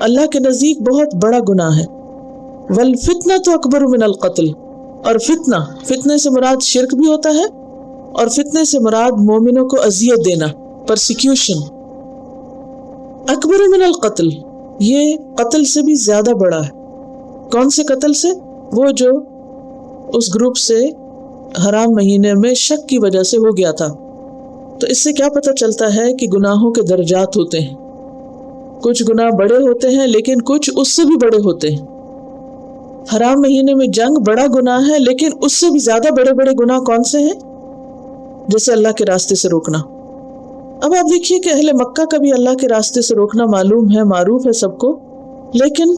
اللہ کے نزدیک بہت بڑا گناہ ہے. والفتنۃ اکبر من القتل، اور فتنے سے مراد شرک بھی ہوتا ہے، اور فتنے سے مراد مومنوں کو اذیت دینا، پرسیکیوشن. اکبر من القتل، یہ قتل سے بھی زیادہ بڑا ہے. کون سے قتل سے؟ وہ جو اس گروپ سے حرام مہینے میں شک کی وجہ سے ہو گیا تھا. تو اس سے کیا پتہ چلتا ہے کہ گناہوں کے درجات ہوتے ہیں. کچھ گناہ بڑے ہوتے ہیں لیکن کچھ اس سے بھی بڑے ہوتے ہیں. حرام مہینے میں جنگ بڑا گناہ ہے، لیکن اس سے بھی زیادہ بڑے بڑے گناہ کون سے ہیں؟ جیسے اللہ کے راستے سے روکنا. اب آپ دیکھیے کہ اہل مکہ کا بھی اللہ کے راستے سے روکنا معلوم ہے، معروف ہے سب کو، لیکن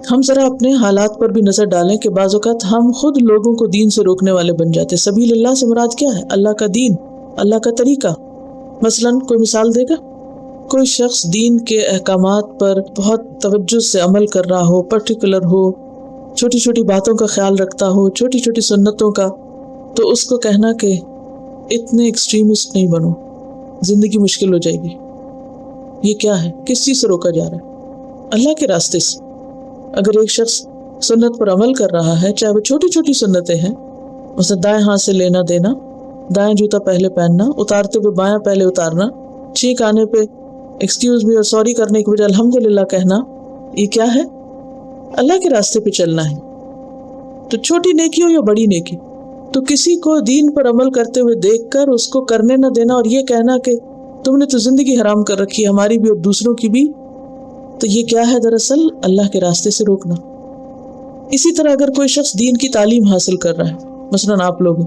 ہم ذرا اپنے حالات پر بھی نظر ڈالیں کہ بعض اوقات ہم خود لوگوں کو دین سے روکنے والے بن جاتے. سبیل اللہ سے مراد کیا ہے؟ اللہ کا دین، اللہ کا طریقہ. مثلاً کوئی مثال دے گا؟ کوئی شخص دین کے احکامات پر بہت توجہ سے عمل کر رہا ہو، پرٹیکولر ہو، چھوٹی چھوٹی باتوں کا خیال رکھتا ہو، چھوٹی چھوٹی سنتوں کا، تو اس کو کہنا کہ اتنے ایکسٹریمسٹ نہیں بنو، زندگی مشکل ہو جائے گی. یہ کیا ہے؟ کس چیز سے روکا جا رہا ہے؟ اللہ کے راستے سے. اگر ایک شخص سنت پر عمل کر رہا ہے، چاہے وہ چھوٹی چھوٹی سنتیں ہیں، اسے دائیں ہاتھ سے لینا دینا، دائیں جوتا پہلے پہننا، اتارتے ہوئے بایاں پہلے اتارنا، چھینک آنے پہ ایکسکیوز می اور سوری کرنے کی بجائے الحمدللہ کہنا، یہ کیا ہے؟ اللہ کے راستے پہ چلنا ہے. تو چھوٹی نیکی ہو یا بڑی نیکی، تو کسی کو دین پر عمل کرتے ہوئے دیکھ کر اس کو کرنے نہ دینا اور یہ کہنا کہ تم نے تو زندگی حرام کر رکھی ہے، ہماری بھی اور دوسروں کی بھی. تو یہ کیا ہے؟ دراصل اللہ کے راستے سے روکنا. اسی طرح اگر کوئی شخص دین کی تعلیم حاصل کر رہا ہے، مثلاً آپ لوگ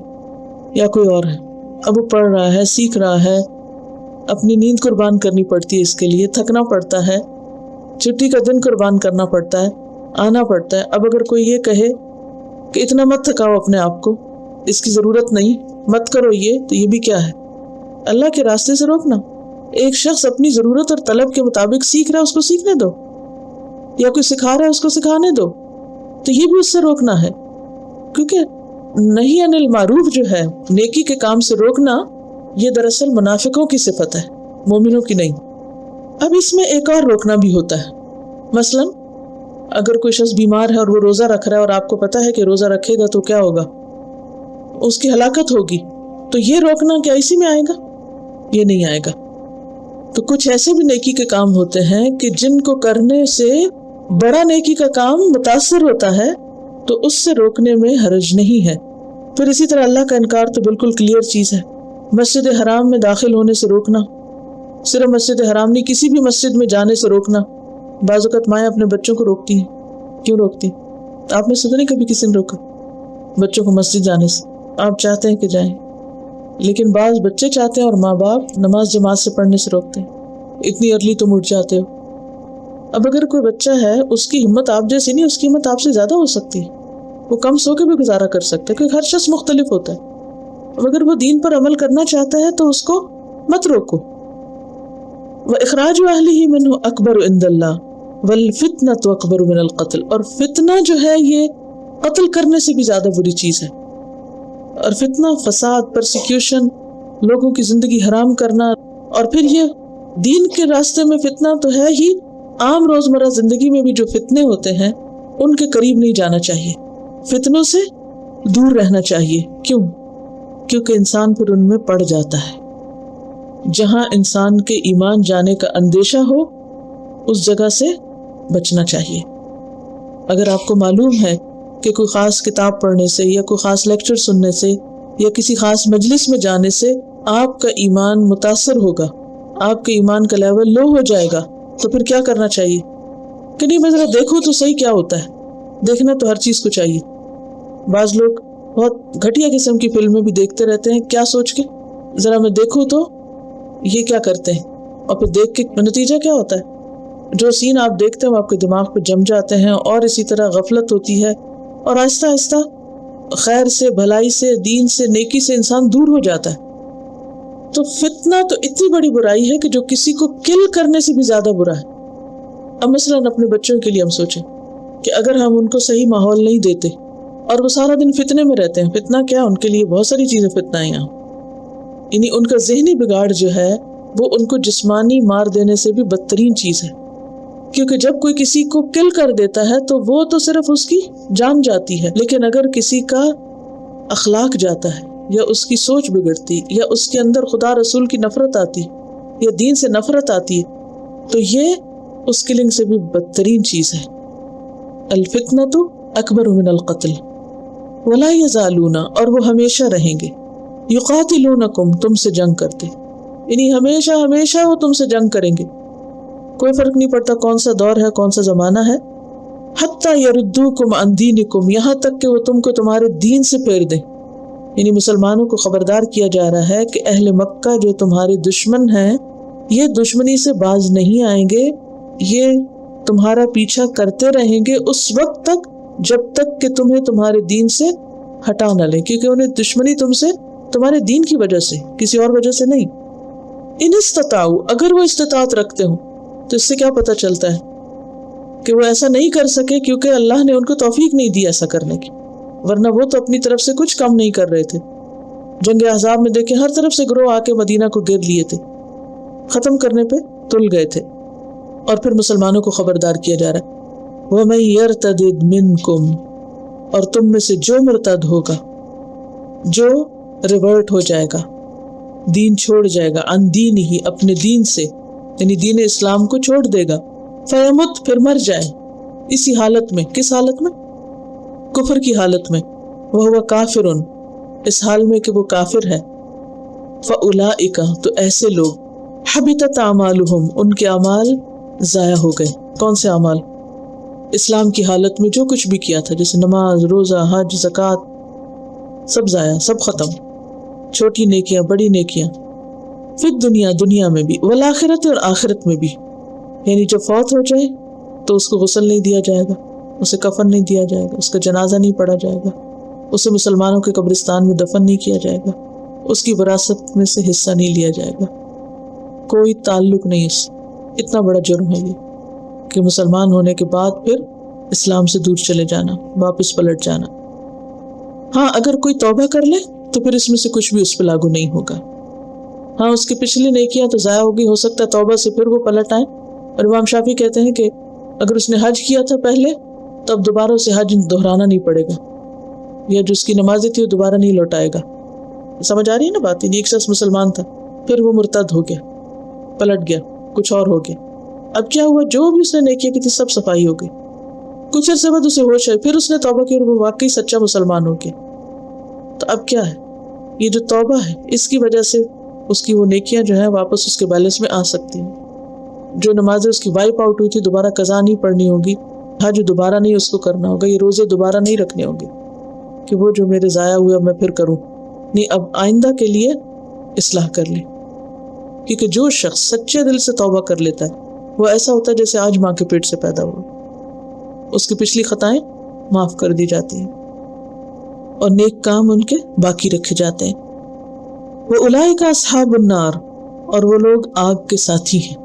یا کوئی اور ہے، اب وہ پڑھ رہا ہے، سیکھ رہا ہے، اپنی نیند قربان کرنی پڑتی ہے، اس کے لیے تھکنا پڑتا ہے، چھٹی کا دن قربان کرنا پڑتا ہے، آنا پڑتا ہے. اب اگر کوئی یہ کہے کہ اتنا مت تھکاؤ اپنے آپ کو، اس کی ضرورت نہیں، مت کرو یہ، تو یہ بھی کیا ہے؟ اللہ کے راستے سے روکنا. ایک شخص اپنی ضرورت اور طلب کے مطابق سیکھ رہا ہے، اس کو سیکھنے دو، یا کوئی سکھا رہا ہے اس کو سکھانے دو. تو یہ بھی اس سے روکنا ہے، کیونکہ نہی عن المعروف جو ہے، نیکی کے کام سے روکنا، یہ دراصل منافقوں کی صفت ہے، مومنوں کی نہیں. اب اس میں ایک اور روکنا بھی ہوتا ہے. مثلاً اگر کوئی شخص بیمار ہے اور وہ روزہ رکھ رہا ہے اور آپ کو پتا ہے کہ روزہ رکھے گا تو کیا ہوگا؟ اس کی ہلاکت ہوگی. تو یہ روکنا کیا اسی میں آئے گا؟ یہ نہیں آئے گا. تو کچھ ایسے بھی نیکی کے کام ہوتے ہیں کہ جن کو کرنے سے بڑا نیکی کا کام متاثر ہوتا ہے، تو اس سے روکنے میں حرج نہیں ہے. پھر اسی طرح اللہ کا انکار تو بالکل کلیئر چیز ہے. مسجد حرام میں داخل ہونے سے روکنا، صرف مسجد حرام نہیں، کسی بھی مسجد میں جانے سے روکنا. بعض اوقات مائیں اپنے بچوں کو روکتی ہیں. کیوں روکتی؟ آپ نے سنا نہیں کبھی کسی نے روکا بچوں کو مسجد جانے سے؟ آپ چاہتے ہیں کہ جائیں، لیکن بعض بچے چاہتے ہیں اور ماں باپ نماز جماعت سے پڑھنے سے روکتے ہیں. اتنی ارلی تم اٹھ جاتے ہو. اب اگر کوئی بچہ ہے، اس کی ہمت آپ جیسی نہیں، اس کی ہمت آپ سے زیادہ ہو سکتی ہے، وہ کم سو کے بھی گزارا کر سکتا ہے، کیونکہ ہر شخص مختلف ہوتا ہے. اب اگر وہ دین پر عمل کرنا چاہتا ہے تو اس کو مت روکو. وَإِخْرَاجُ أَهْلِهِ مِنْهُ أَكْبَرُ عِنْدَ اللَّهِ وَالْفِتْنَةُ أَكْبَرُ مِنَ الْقَتْلِ. اور فتنہ جو ہے یہ قتل کرنے سے بھی زیادہ بری چیز ہے. اور فتنہ، فساد، پرسیکیوشن، لوگوں کی زندگی حرام کرنا، اور پھر یہ دین کے راستے میں فتنہ تو ہے ہی، عام روزمرہ زندگی میں بھی جو فتنے ہوتے ہیں ان کے قریب نہیں جانا چاہیے، فتنوں سے دور رہنا چاہیے. کیوں؟ کیونکہ انسان پھر ان میں پڑ جاتا ہے. جہاں انسان کے ایمان جانے کا اندیشہ ہو اس جگہ سے بچنا چاہیے. اگر آپ کو معلوم ہے کہ کوئی خاص کتاب پڑھنے سے یا کوئی خاص لیکچر سننے سے یا کسی خاص مجلس میں جانے سے آپ کا ایمان متاثر ہوگا، آپ کے ایمان کا لیول لو ہو جائے گا، تو پھر کیا کرنا چاہیے کہ نہیں میں ذرا دیکھوں تو صحیح کیا ہوتا ہے. دیکھنا تو ہر چیز کو چاہیے. بعض لوگ بہت گھٹیا قسم کی فلمیں بھی دیکھتے رہتے ہیں، کیا سوچ کے ذرا میں دیکھوں تو یہ کیا کرتے ہیں، اور پھر دیکھ کے نتیجہ کیا ہوتا ہے؟ جو سین آپ دیکھتے ہیں وہ آپ کے دماغ پہ جم جاتے ہیں، اور اسی طرح غفلت ہوتی ہے، اور آہستہ آہستہ خیر سے، بھلائی سے، دین سے، نیکی سے انسان دور ہو جاتا ہے. تو فتنہ تو اتنی بڑی برائی ہے کہ جو کسی کو کل کرنے سے بھی زیادہ برا ہے. اب مثلاً اپنے بچوں کے لیے ہم سوچیں کہ اگر ہم ان کو صحیح ماحول نہیں دیتے اور وہ سارا دن فتنے میں رہتے ہیں، فتنہ کیا ان کے لیے بہت ساری چیزیں فتنہ ہیں یہاں، یعنی ان کا ذہنی بگاڑ جو ہے وہ ان کو جسمانی مار دینے سے بھی بدترین چیز ہے. کیونکہ جب کوئی کسی کو کل کر دیتا ہے تو وہ تو صرف اس کی جان جاتی ہے، لیکن اگر کسی کا اخلاق جاتا ہے یا اس کی سوچ بگڑتی یا اس کے اندر خدا رسول کی نفرت آتی یا دین سے نفرت آتی ہے تو یہ اس کلنگ سے بھی بدترین چیز ہے۔ الفتنۃ اکبر من القتل ولا یزالون، اور وہ ہمیشہ رہیں گے، یقاتلونکم، تم سے جنگ کرتے، یعنی ہمیشہ ہمیشہ وہ تم سے جنگ کریں گے، کوئی فرق نہیں پڑتا کون سا دور ہے، کون سا زمانہ ہے، حتی یردوکم عن دینکم، یہاں تک کہ وہ تم کو تمہارے دین سے پھیر دیں۔ یعنی مسلمانوں کو خبردار کیا جا رہا ہے کہ اہل مکہ جو تمہارے دشمن ہیں یہ دشمنی سے باز نہیں آئیں گے، یہ تمہارا پیچھا کرتے رہیں گے اس وقت تک جب تک کہ تمہیں تمہارے دین سے ہٹا نہ لیں، کیونکہ انہیں دشمنی تم سے تمہارے دین کی وجہ سے، کسی اور وجہ سے نہیں۔ ان استطاعوا، اگر وہ استطاعت رکھتے ہوں، تو اس سے کیا پتہ چلتا ہے کہ وہ ایسا نہیں کر سکے کیونکہ اللہ نے ان کو توفیق نہیں دی ایسا کرنے کی، ورنہ وہ تو اپنی طرف سے کچھ کم نہیں کر رہے تھے۔ جنگ احزاب میں دیکھیں ہر طرف سے گروہ آ کے مدینہ کو گھیر لیے تھے، ختم کرنے پہ تل گئے تھے، اور پھر مسلمانوں کو خبردار کیا جا رہا ہے وَمَن يَرْتَدِدْ مِنْكُمْ، اور تم میں سے جو مرتد ہوگا، جو ریورٹ ہو جائے گا، دین چھوڑ جائے گا، عن دینہ، اپنے دین سے، یعنی دین اسلام کو چھوڑ دے گا، فیمت، پھر مر جائے، اسی حالت میں، کس حالت میں؟ کفر کی حالت میں، وہو کافر، اس حال میں کہ وہ کافر ہے، فاولئک، تو ایسے لوگ، حبطت اعمالہم، ان کے اعمال ضائع ہو گئے۔ کون سے اعمال؟ اسلام کی حالت میں جو کچھ بھی کیا تھا، جیسے نماز، روزہ، حج، زکوٰۃ، سب ضائع، سب ختم، چھوٹی نیکیاں، بڑی نیکیاں، پھر دنیا میں بھی، والآخرت، اور آخرت میں بھی، یعنی جب فوت ہو جائے تو اس کو غسل نہیں دیا جائے گا، اسے کفن نہیں دیا جائے گا، اس کا جنازہ نہیں پڑھا جائے گا، اسے مسلمانوں کے قبرستان میں دفن نہیں کیا جائے گا، اس کی وراثت میں سے حصہ نہیں لیا جائے گا، کوئی تعلق نہیں، اس اتنا بڑا جرم ہے یہ کہ مسلمان ہونے کے بعد پھر اسلام سے دور چلے جانا، واپس پلٹ جانا۔ ہاں اگر کوئی توبہ کر لے تو پھر اس میں سے کچھ بھی اس پہ لاگو نہیں ہوگا۔ ہاں اس کی پچھلی نیکیاں تو ضائع ہوگی، ہو سکتا ہے توبہ سے پھر وہ پلٹ آئے، اور امام شافعی کہتے ہیں کہ اگر اس نے حج کیا تھا پہلے تو اب دوبارہ اسے حج دہرانا نہیں پڑے گا، یا جو اس کی نمازیں تھی وہ دوبارہ نہیں لوٹائے گا۔ سمجھ آ رہی ہے نا بات؟ ایک شخص مسلمان تھا، پھر وہ مرتد ہو گیا، پلٹ گیا، کچھ اور ہو گیا، اب کیا ہوا؟ جو بھی اس نے نیکیاں کی تھی سب صفائی ہو گئی، کچھ عرصے بعد اسے ہوش آئی، پھر اس نے توبہ کی اور وہ واقعی سچا مسلمان ہو گیا۔ تو اب کیا ہے؟ یہ جو توبہ ہے اس کی وجہ سے اس کی وہ نیکیاں جو ہیں واپس اس کے بیلنس میں آ سکتی ہیں، جو نمازیں اس کی وائپ آؤٹ ہوئی تھی دوبارہ قضا نہیں پڑھنی ہوگی، حج دوبارہ نہیں اس کو کرنا ہوگا، یہ روزے دوبارہ نہیں رکھنے ہوں گے کہ وہ جو میرے ضائع ہوئے اب میں پھر کروں، نہیں، اب آئندہ کے لیے اصلاح کر لیں، کیونکہ جو شخص سچے دل سے توبہ کر لیتا ہے وہ ایسا ہوتا ہے جیسے آج ماں کے پیٹ سے پیدا ہوا، اس کی پچھلی خطائیں معاف کر دی جاتی ہیں اور نیک کام ان کے باقی رکھے جاتے ہیں۔ وَأُولَئِكَ أَصْحَابُ النَّارِ، اور وہ لوگ آگ کے ساتھی ہیں،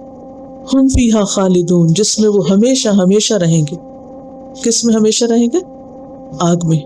ہم فیہا خالدون، جس میں وہ ہمیشہ ہمیشہ رہیں گے۔ کس میں ہمیشہ رہیں گے؟ آگ میں۔